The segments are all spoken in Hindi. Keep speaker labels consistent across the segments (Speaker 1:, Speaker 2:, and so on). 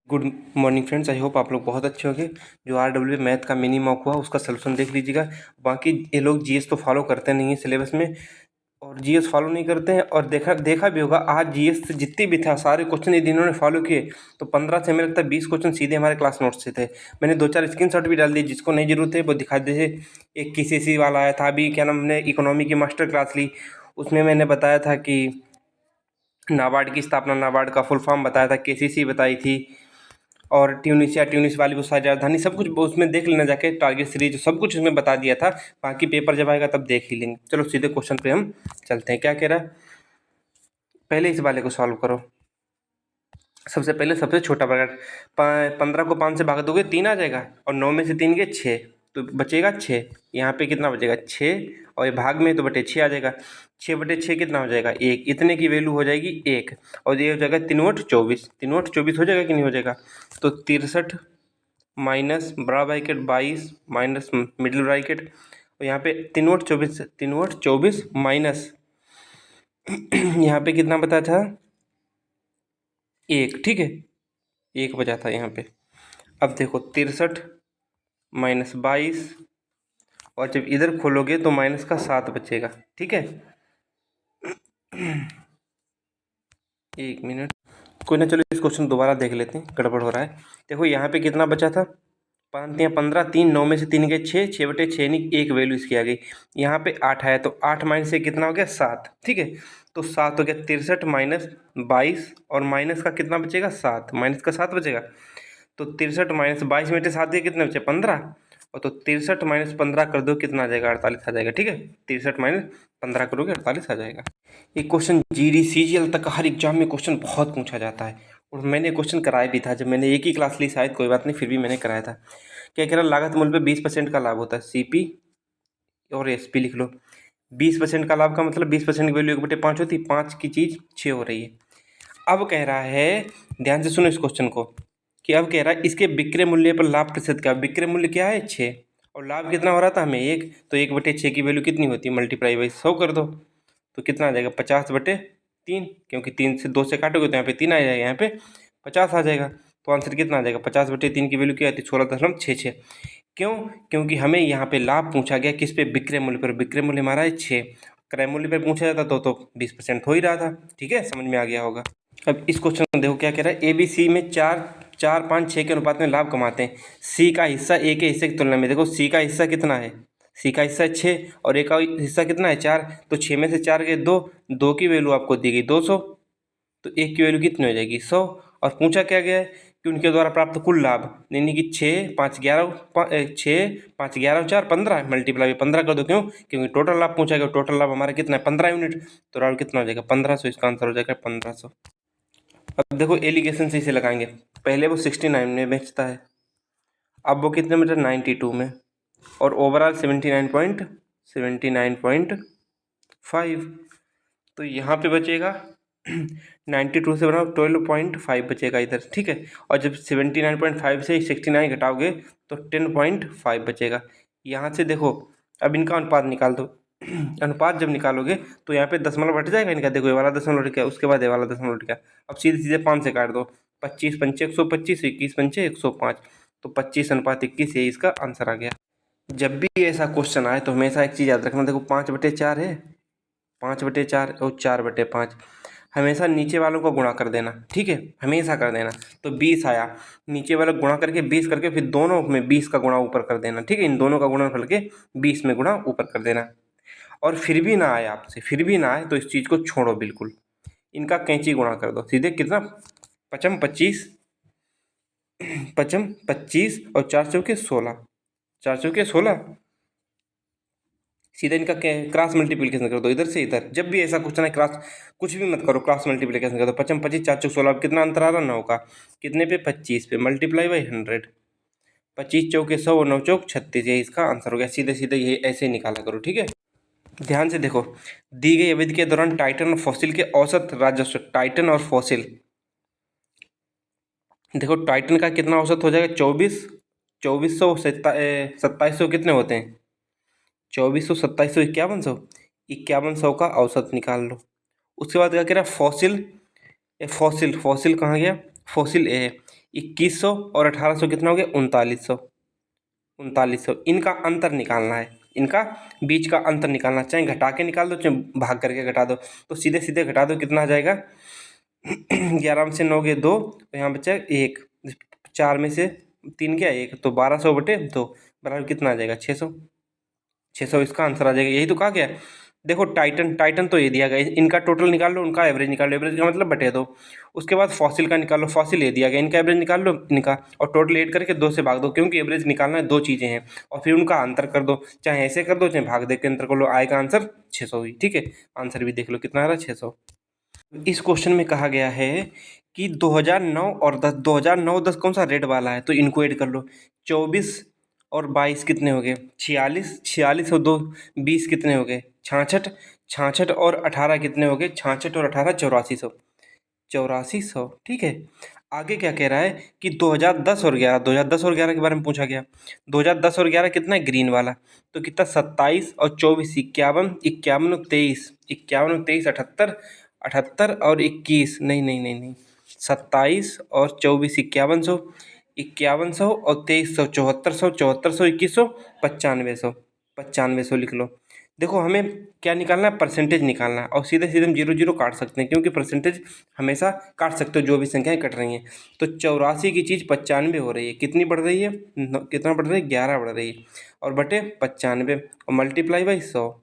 Speaker 1: Good morning friends, I hope आप लोग बहुत अच्छे होंगे। जो RW मैथ का मिनी मॉक हुआ उसका सलूशन देख लीजिएगा। बाकी ये लोग जीएस तो फॉलो करते नहीं है सिलेबस में, और जीएस फॉलो नहीं करते हैं। और देखा देखा भी होगा, आज जीएस से जितने भी था सारे क्वेश्चन यदि इन्होंने फॉलो किए तो 15 से हमें लगता है 20 क्वेश्चन सीधे हमारे क्लास नोट से थे। मैंने 2-4 स्क्रीनशॉट भी डाल दिए, जिसको नहीं जरूरत है वो दिखा दीजिए। एक KCC वाला आया था अभी, क्या नाम, हमने इकोनॉमी की मास्टर क्लास ली, उसमें मैंने बताया था कि नाबार्ड की स्थापना, नाबार्ड का फुल फॉर्म बताया था, KCC बताई थी, और ट्यूनिस वाली वो सारी राजधानी, सब कुछ उसमें देख लेना जाके। टारगेट सीरीज सब कुछ उसमें बता दिया था। बाकी पेपर जब आएगा तब देख ही लेंगे। चलो सीधे क्वेश्चन पे हम चलते हैं। क्या कह रहा है, पहले इस वाले को सॉल्व करो। सबसे पहले सबसे छोटा ब्रैकेट, 15 को 5 से भाग दोगे 3 आ जाएगा, और 9 में से 3 गए 6, तो बचेगा 6। यहाँ पे कितना बचेगा 6, और ये भाग में तो बटे 6 आ जाएगा। 6/6 कितना हो जाएगा 1, इतने की वैल्यू हो जाएगी 1, और ये हो जाएगा 3×8 = 24। 3×8 = 24 हो जाएगा कि नहीं हो जाएगा। तो 63 माइनस बड़ा ब्रैकेट 22 माइनस मिडिल ब्रैकेट, और यहाँ पे 3×8 = 24 माइनस यहाँ पे कितना बता था 1, ठीक है, 1 बचा था यहाँ पे। अब देखो 63 माइनस 22, और जब इधर खोलोगे तो माइनस का 7 बचेगा, ठीक है। 1 मिनट, कोई ना, चलो इस क्वेश्चन दोबारा देख लेते हैं, गड़बड़ हो रहा है। देखो यहाँ पे कितना बचा था, 5 या 15, 3, 9 में से 3 गए 6, 6/6 नहीं, 1 वैल्यू इसकी आ गई। यहाँ पे 8 आया, तो 8 माइनस से कितना हो गया 7, ठीक है। तो 7 हो गया 63 माइनस 22, और माइनस का कितना बचेगा 7, माइनस का 7 बचेगा। तो 63 माइनस 22 में से 7 के कितने बचे 15, और तो 63 माइनस 15 कर दो, कितना आ जाएगा 48 आ जाएगा, ठीक है। 63 माइनस 15 करोगे 48 आ जाएगा। ये क्वेश्चन GD CGL तक हर एग्जाम में क्वेश्चन बहुत पूछा जाता है, और मैंने क्वेश्चन कराया भी था जब मैंने एक ही क्लास ली, शायद, कोई बात नहीं, फिर भी मैंने कराया था। क्या कह रहा, लागत मूल्य पे 20% का लाभ होता है, CP और SP लिख लो। 20% का लाभ का मतलब 20% की वैल्यू 1/5 होती है, 5 की चीज़ 6 हो रही है। अब कह रहा है, ध्यान से सुनो इस क्वेश्चन को, कि अब कह रहा है इसके विक्रय मूल्य पर लाभ प्रतिशत क्या, विक्रय मूल्य क्या है 6, और लाभ कितना हो रहा था हमें 1, तो 1/6 की वैल्यू कितनी होती है, मल्टीप्लाई बाई 100 कर दो, तो कितना आ जाएगा 50/3, क्योंकि 3 से 2 से काटोगे तो यहाँ पे 3 आ जाएगा, यहाँ पे 50 आ जाएगा। तो आंसर कितना आ जाएगा, 50/3 की वैल्यू क्या आती है 16.66। क्यों, क्योंकि हमें यहाँ पे लाभ पूछा गया किस पे, विक्रय मूल्य पर। विक्रय मूल्य हमारा है 6, क्रय मूल्य पर पूछा जाता तो 20% हो ही रहा था, ठीक है, समझ में आ गया होगा। अब इस क्वेश्चन में देखो क्या कह रहा है, ABC में 4, 5, 6 के अनुपात में लाभ कमाते हैं। C का हिस्सा A के हिस्से की तुलना में, देखो C का हिस्सा कितना है, C का हिस्सा 6, और A का हिस्सा कितना है 4, तो 6 में से 4 गए 2, 2 की वैल्यू आपको दी गई 200, तो 1 की वैल्यू कितनी हो जाएगी 100। और पूछा क्या गया है कि उनके द्वारा प्राप्त कुल लाभ, यानी कि 6, 5, 11, 6, 5, 11, 4, 15, मल्टीप्लाई 15 कर दो। क्यों, क्योंकि टोटल लाभ पूछा गया, टोटल लाभ हमारा कितना है 15 यूनिट, तो राउंड कितना हो जाएगा 1500, इसका आंसर हो जाएगा 1500। अब देखो एलिगेशन से इसे लगाएंगे, पहले वो 69 में बेचता है, अब वो कितने मीटर 92 में, और ओवरऑल 79.5, तो यहाँ पे बचेगा 92 से बनाओ 12.5 बचेगा इधर, ठीक है। और जब 79.5 से 69 घटाओगे तो 10.5 बचेगा। यहाँ से देखो, अब इनका अनुपात निकाल दो। अनुपात जब निकालोगे तो यहाँ पे दशमलव हट जाएगा इनका, देखो ये वाला दशमलव हट गया, उसके बाद ये वाला दशमलव हट गया। अब सीधे सीधे 5 से काट दो, 25 पंचे 125, 21 पंचे 105, तो 25:21, ये इसका आंसर आ गया। जब भी ऐसा क्वेश्चन आए तो हमेशा एक चीज़ याद रखना, देखो 5/4 है, 5/4 और 4/5, हमेशा नीचे वालों को गुणा कर देना, ठीक है, हमेशा कर देना। तो 20 आया, नीचे वाला गुणा करके 20 करके फिर दोनों में 20 का गुणा ऊपर कर देना, ठीक है, इन दोनों का गुणनफल के 20 में गुणा ऊपर कर देना। और फिर भी ना आए आपसे, फिर भी ना आए तो इस चीज़ को छोड़ो बिल्कुल, इनका कैंची गुणा कर दो सीधे, कितना 25, 25 और 4×4 = 16, 4×4 = 16, सीधे इनका क्रॉस मल्टीप्लिकेशन कर दो इधर से इधर। जब भी ऐसा क्वेश्चन है क्रॉस, कुछ भी मत करो, क्रॉस मल्टीप्लिकेशन कर दो। 25, 25, 4×4 अब कितना अंतर आ रहा 9 का, कितने पे 25 पे, मल्टीप्लाई बाई 100, 25×4 और 9×4 = 36, ये इसका आंसर हो गया। सीधे सीधे ये ऐसे निकाला करो, ठीक है। ध्यान से देखो, दी गई अवधि के दौरान टाइटन और फॉसिल के औसत राजस्व, टाइटन और फॉसिल, देखो टाइटन का कितना औसत हो जाएगा 2400, 2700 कितने होते हैं 2400, 2700, 5100 का औसत निकाल लो। उसके बाद क्या कह रहा है फॉसिल, फॉसिल कहाँ गया, फॉसिल ए है, 2100 और 1800 कितना हो गया 3900। इनका अंतर निकालना है, इनका बीच का अंतर निकालना, चाहे घटा के निकाल दो चाहे भाग करके घटा दो, तो सीधे सीधे घटा दो, कितना आ जाएगा 11 में से 9 गए 2, तो यहाँ बचा 1, 4 में से 3 गया 1, तो 1200/2 बराबर कितना आ जाएगा 600 इसका आंसर आ जाएगा। यही तो कहा गया। देखो टाइटन तो ये दिया गया, इनका टोटल निकाल लो, उनका एवरेज निकाल लो, एवरेज का मतलब बटे दो। उसके बाद फॉसिल का निकाल लो, फॉसिल ये दिया गया, इनका एवरेज निकाल लो इनका, और टोटल ऐड करके 2 से भाग दो, क्योंकि एवरेज निकालना है, 2 चीज़ें हैं, और फिर उनका अंतर कर दो, चाहे ऐसे कर दो चाहे भाग दे के अंतर कर लो, आएगा आंसर 600 ही। ठीक है, आंसर भी देख लो कितना आ रहा है 600। इस क्वेश्चन में कहा गया है कि 2009 और 10, 2009 10 कौन सा रेड वाला है, तो इनको ऐड कर लो। 24 और 22 कितने हो गए 46, 46 और 2 20 कितने हो गए 66, 66 और 18 कितने हो गए 66 और 18 8400, 8400। ठीक है, आगे क्या कह रहा है कि 2010 और 11, 2010 और 11 के बारे में पूछा गया। 2010 और 11 कितना है ग्रीन वाला, तो कितना 27 और 24 51, 51 और 23, 51 और 23 78, 78 और 21, नहीं 27 और 24 5100, 5100 और 2300 7400, 7400 2100 9500, 9500 लिख लो। देखो हमें क्या निकालना है, परसेंटेज निकालना है, और सीधे सीधे हम 0 0 काट सकते हैं, क्योंकि परसेंटेज हमेशा काट सकते हो जो भी संख्याएं कट रही हैं। तो 84 की चीज़ 95 हो रही है, कितनी बढ़ रही है, कितना बढ़ रही है 11 बढ़ रही है, और बटे 95 और मल्टीप्लाई बाई 100,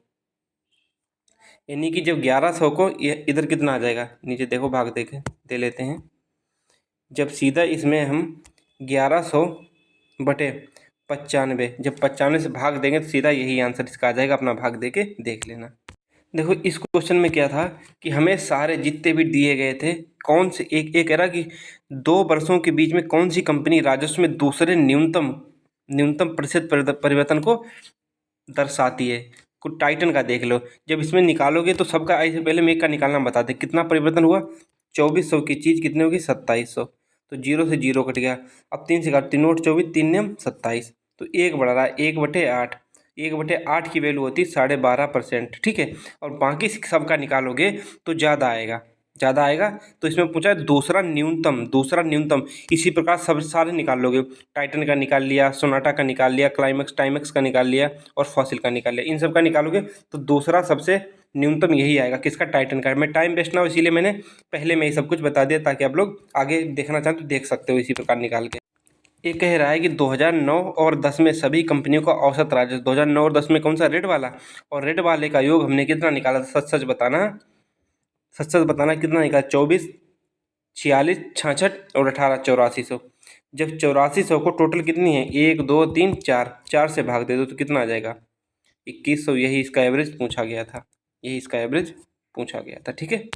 Speaker 1: यानी कि जब 1100 को इधर कितना आ जाएगा, नीचे देखो भाग दे लेते हैं। जब सीधा इसमें हम 1100/95, जब 95 से भाग देंगे तो सीधा यही आंसर इसका आ जाएगा, अपना भाग दे के देख लेना। देखो इस क्वेश्चन में क्या था कि हमें सारे जितने भी दिए गए थे, कौन से एक कह रहा कि 2 वर्षों के बीच में कौन सी कंपनी राजस्व में दूसरे न्यूनतम प्रतिशत परिवर्तन को दर्शाती है। कुछ टाइटन का देख लो, जब इसमें निकालोगे तो सबका ऐसे पहले में एक का निकालना बता दे, कितना परिवर्तन हुआ 2400 की चीज़ कितनी होगी 2700, तो 0 से 0 कट गया। अब 3 से काट, 3 नोट 24, 3 नियम 27, तो 1 बढ़ रहा है 1/8, 1/8 की वैल्यू होती है 12.5%। ठीक है, और बाकी सबका निकालोगे तो ज़्यादा आएगा। तो इसमें पूछा है दूसरा न्यूनतम, इसी प्रकार सब सारे निकाल लोगे, टाइटन का निकाल लिया, सोनाटा का निकाल लिया, टाइमेक्स का निकाल लिया, और फॉसिल का निकाल लिया, इन सब का निकालोगे तो दूसरा सबसे न्यूनतम यही आएगा, किसका टाइटन का। मैं टाइम वेस्ट ना हो इसीलिए मैंने पहले में ही सब कुछ बता दिया, ताकि आप लोग आगे देखना चाहें तो देख सकते हो इसी प्रकार निकाल के। ये कह रहा है कि 2009 और 10 में सभी कंपनियों का औसत राजस्व, 2009 और 10 में कौन सा रेड वाला, और रेड वाले का योग हमने कितना निकाला था, सच सच बताना कितना निकाला 24, 46, 66 और 18 8400। जब 8400 को टोटल कितनी है 1 2 3 4 से भाग दे दो तो कितना आ जाएगा 2100, यही इसका एवरेज पूछा गया था। ठीक है,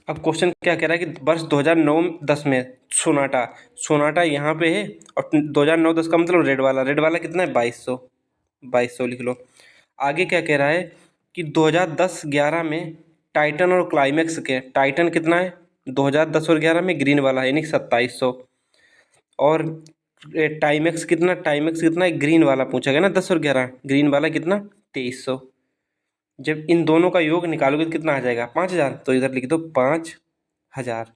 Speaker 1: अब क्वेश्चन क्या कह रहा है कि वर्ष 2009-10 में सोनाटा यहाँ पे है, और 2009-10 का मतलब रेड वाला कितना है 2200 लिख लो। आगे क्या कह रहा है कि 2010-11 में टाइटन और क्लाइमेक्स के, टाइटन कितना है 2010 और 11 में ग्रीन वाला यानी 2700, और टाइमेक्स कितना है ग्रीन वाला पूछा गया ना 10 और 11, ग्रीन वाला कितना 2300। जब इन दोनों का योग निकालोगे तो कितना आ जाएगा 5000, तो इधर लिख दो 5000।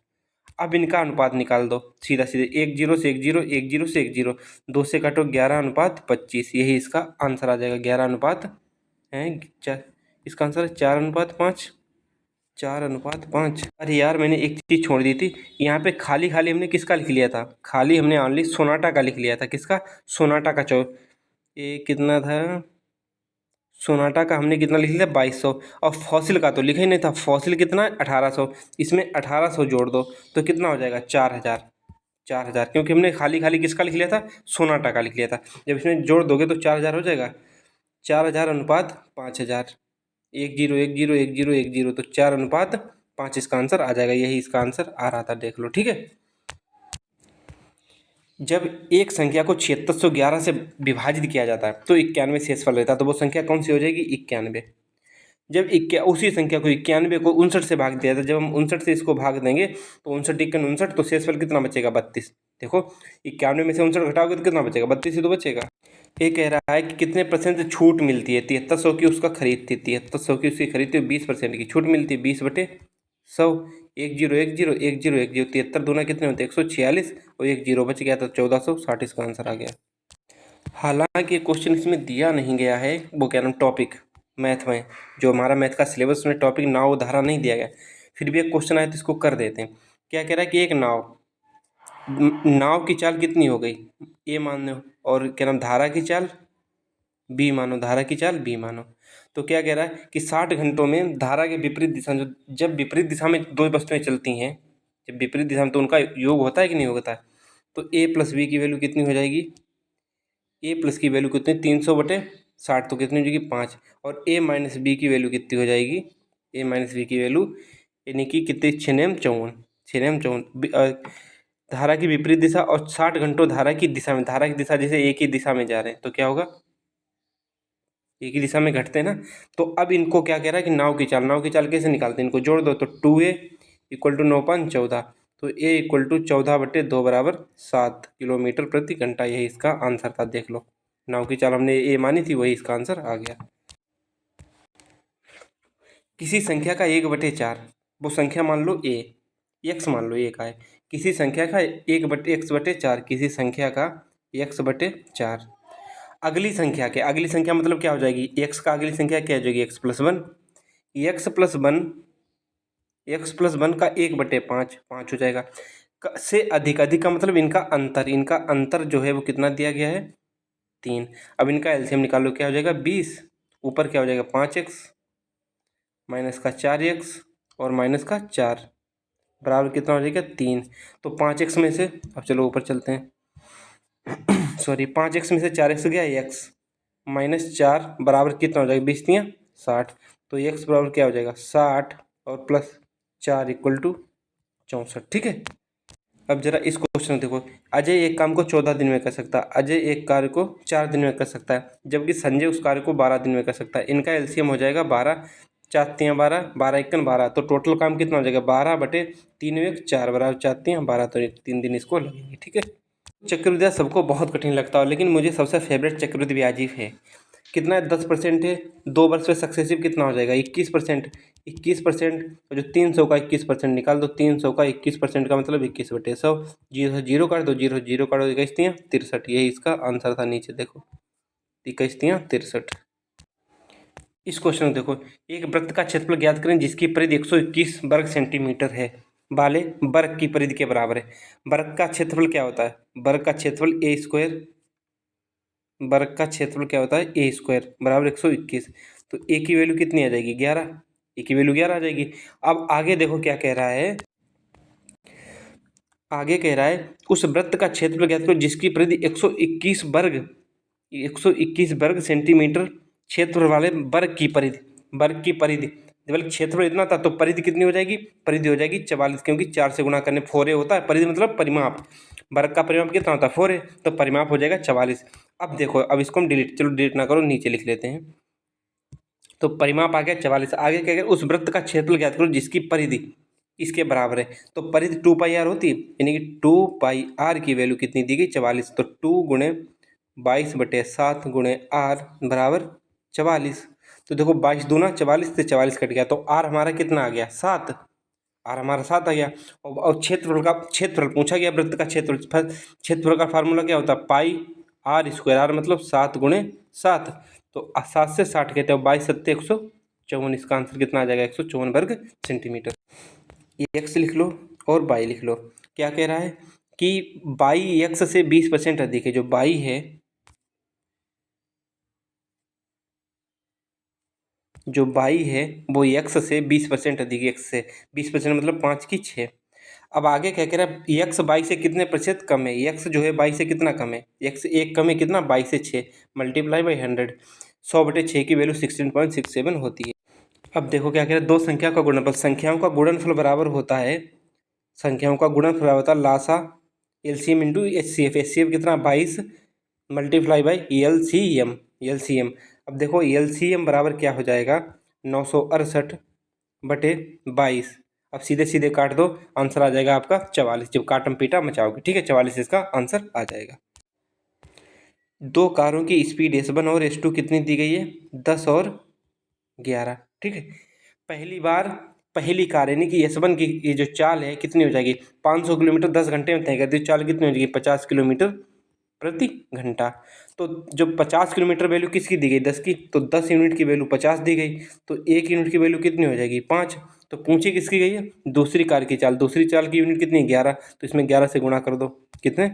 Speaker 1: अब इनका अनुपात निकाल दो सीधा 1 0 से 1 0, 1 0 से 1 0, 2 से काटो 11:25, यही इसका आंसर आ जाएगा 11 है, इसका आंसर है 4:5, 4:5। अरे यार मैंने एक चीज़ छोड़ दी थी, यहाँ पे खाली हमने किसका लिख लिया था, खाली हमने ऑनली सोनाटा का लिख लिया था, किसका सोनाटा का ये कितना था, सोनाटा का हमने कितना लिख लिया 2200, और फॉसिल का तो लिखा ही नहीं था, फॉसिल कितना 1800, इसमें 1800 जोड़ दो तो कितना हो जाएगा 4000, क्योंकि हमने खाली किसका लिख लिया था सोनाटा का लिख लिया था। जब इसमें जोड़ दोगे तो 4000 हो जाएगा, 4000:5000, 1 0 1 0 1 0 1 0, तो 4:5 इसका आंसर आ जाएगा, यही इसका आंसर आ रहा था, देख लो। ठीक है, जब एक संख्या को 7611 से विभाजित किया जाता है तो 91 शेषफल रहता है, तो वो संख्या कौन सी हो जाएगी 91। जब उसी संख्या को 91 को 59 से भाग दिया था, जब हम 59 से इसको भाग देंगे तो 59 × 59, तो शेषफल कितना बचेगा 32। देखो 91 में से 59 घटाओगे तो कितना बचेगा 32 ही तो बचेगा। ये कह रहा है कि कितने % छूट मिलती है, 7300 की उसका खरीद थी, 7300 की उसकी खरीद थी, 20% की छूट मिलती है 20/100। 100, 1 0 1 0 1 0 1 0, 73 दूना कितने होते हैं 146 और 1 0 बच गया तो 1460 इसका आंसर आ गया। हालांकि क्वेश्चन इसमें दिया नहीं गया है, वो क्या नाम टॉपिक मैथ में, जो हमारा मैथ का सिलेबस में टॉपिक नाव धारा नहीं दिया गया, फिर भी एक क्वेश्चन आया तो इसको कर देते हैं। क्या कह रहा है कि एक नाव की चाल कितनी हो गई, ए मान लो, और क्या नाम धारा की चाल बी मानो, धारा की चाल बी मानो। तो क्या कह रहा है कि 60 घंटों में धारा के विपरीत दिशा, जो जब विपरीत दिशा में दो वस्तुएं चलती हैं, जब विपरीत दिशा में, तो उनका योग होता है कि नहीं होता है। तो ए प्लस बी की वैल्यू कितनी हो जाएगी, ए प्लस की वैल्यू कितनी 300/60, तो कितनी हो जाएगी 5, और ए माइनस बी की वैल्यू कितनी हो जाएगी, ए माइनस बी की वैल्यू यानी कि कितनी 6 धारा की विपरीत दिशा और 60 घंटों धारा की दिशा में, धारा की दिशा जैसे एक ही दिशा में जा रहे हैं तो क्या होगा, एक ही दिशा में घटते हैं ना। तो अब इनको क्या कह रहा है कि नाव की चाल कैसे निकालते हैं, इनको जोड़ दो तो 2a = 9/14, तो a = 14/2 बराबर 7 किलोमीटर प्रति घंटा, यही इसका आंसर था। देख लो, नाव की चाल हमने a मानी थी, वही इसका आंसर आ गया। किसी संख्या का 1/4, वो संख्या मान लो a, x मान लो a का है, किसी संख्या का 1/x/4, किसी संख्या का x/4, अगली संख्या मतलब क्या हो जाएगी, x का अगली संख्या क्या हो जाएगी x+1, x+1 का 1/5 5 हो जाएगा। से अधिक का मतलब इनका अंतर जो है वो कितना दिया गया है 3। अब इनका एलसीएम निकालो, क्या हो जाएगा 20, ऊपर क्या हो जाएगा 5x माइनस का 4x और माइनस का 4 बराबर कितना हो जाएगा 3। तो 5x में से, अब चलो ऊपर चलते हैं सॉरी, 5x में से 4x गया x माइनस 4 बराबर कितना हो जाएगा 20 × 60, तो x बराबर क्या हो जाएगा 60 और प्लस 4 = 64। ठीक है। अब जरा इस क्वेश्चन में देखो, अजय एक काम को 14 दिन में कर सकता है, अजय एक कार्य को 4 दिन में कर सकता है, जबकि संजय उस कार्य को 12 दिन में कर सकता है। इनका एलसीएम हो जाएगा 12 4 × 12 12 × 12, तो टोटल काम कितना हो जाएगा 12/3 × 4 बराबर 4 × 12, तो 3 दिन इसको लगेंगे। ठीक है। चक्रवृद्धि सबको बहुत कठिन लगता है, लेकिन मुझे सबसे फेवरेट चक्रवृद्धि ब्याज है। कितना है 10% है, 2 वर्ष में सक्सेसिव कितना हो जाएगा 21%, 21% जो 300 का 21% निकाल दो, 300 का 21% का मतलब 21/100, 0 0 काट दो, 0 0 काट दो, 21 × 63, यही इसका आंसर था। नीचे देखो 21 × 63। इस क्वेश्चन में देखो, एक वृत्त का क्षेत्रफल ज्ञात करें जिसकी परिधि 121 वर्ग सेंटीमीटर है, वाले वर्ग की परिधि के बराबर है। वर्ग का क्षेत्रफल क्या होता है, वर्ग का क्षेत्रफल a², वर्ग का क्षेत्रफल क्या होता है a² बराबर 121, तो a की वैल्यू कितनी आ जाएगी 11, a की वैल्यू 11 आ जाएगी। अब आगे देखो क्या कह रहा है, आगे कह रहा है उस वृत्त का क्षेत्रफल ज्ञात करो जिसकी परिधि 121 वर्ग सेंटीमीटर क्षेत्रफल वाले वर्ग की परिधि जब क्षेत्रफल इतना था तो परिधि कितनी हो जाएगी, परिधि हो जाएगी 44, क्योंकि 4 से गुणा करने 4a होता है, परिधि मतलब परिमाप, वर्ग का परिमाप कितना होता है 4a, तो परिमाप हो जाएगा 44। अब देखो, अब इसको हम डिलीट ना करो, नीचे लिख लेते हैं। तो परिमाप आ गया 44। आगे क्या, उस वृत्त का क्षेत्रफल ज्ञात करो जिसकी परिधि इसके बराबर है, तो परिधि 2πr होती है, यानी कि 2πr की वैल्यू कितनी दी गई 44, तो 2 × 22/7 × r बराबर 44। तो देखो 22 दूना 44 से 44 कट गया, तो r हमारा कितना आ गया 7, r हमारा 7 आ गया। और क्षेत्रफल पूछा गया, वृत्त का क्षेत्रफल का फार्मूला क्या होता है πr², r मतलब 7 × 7, तो 7 से 60 कहते हैं, 22 7 154, इसका आंसर कितना आ जाएगा 154 वर्ग सेंटीमीटर। ये x लिख लो और y लिख लो। क्या कह रहा है कि y x से 20% अधिक है, जो y है, जो y है वो x से 20% अधिक है, x से 20% मतलब 5 की 6। अब आगे क्या कह रहा है x y से कितने प्रतिशत कम है, x जो है y से कितना कम है, x 1 कम है कितना y से 6 मल्टीप्लाई बाई 100, 100/6 की वैल्यू 16.67 होती है। अब देखो क्या कह रहा है, दो संख्या का गुणनफल, संख्याओं का गुणनफल बराबर होता है, संख्याओं का गुणनफल बराबर होता है लासा एलसीएम इंटू एचसीएफ, एचसीएफ कितना 22 मल्टीप्लाई बाई एलसीएम। अब देखो एलसीएम बराबर क्या हो जाएगा 968/22। अब सीधे सीधे काट दो, आंसर आ जाएगा आपका 44, जब काटम पीटा मचाओगे। ठीक है, 44 इसका आंसर आ जाएगा। दो कारों की स्पीड S1 और S2 कितनी दी गई है 10 और 11। ठीक है, पहली कार यानी कि S1 की ये जो चाल है कितनी हो जाएगी, 500 किलोमीटर 10 घंटे में तय कर दी, चाल कितनी हो जाएगी 50 किलोमीटर प्रति घंटा। तो जब 50 किलोमीटर वैल्यू किसकी दी गई, 10 की, तो 10 यूनिट की वैल्यू 50 दी गई, तो 1 यूनिट की वैल्यू कितनी हो जाएगी 5। तो पूछी किसकी गई है, दूसरी कार की चाल, दूसरी चाल की यूनिट कितनी 11, तो इसमें 11 से गुणा कर दो, कितने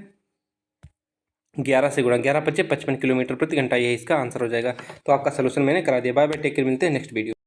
Speaker 1: 11 से गुणा, 11 × 5 = 55 किलोमीटर प्रति घंटा, ये इसका आंसर हो जाएगा। तो आपका सोल्यूशन मैंने करा दिया। बाय बाय, टेक केयर, मिलते हैं नेक्स्ट वीडियो।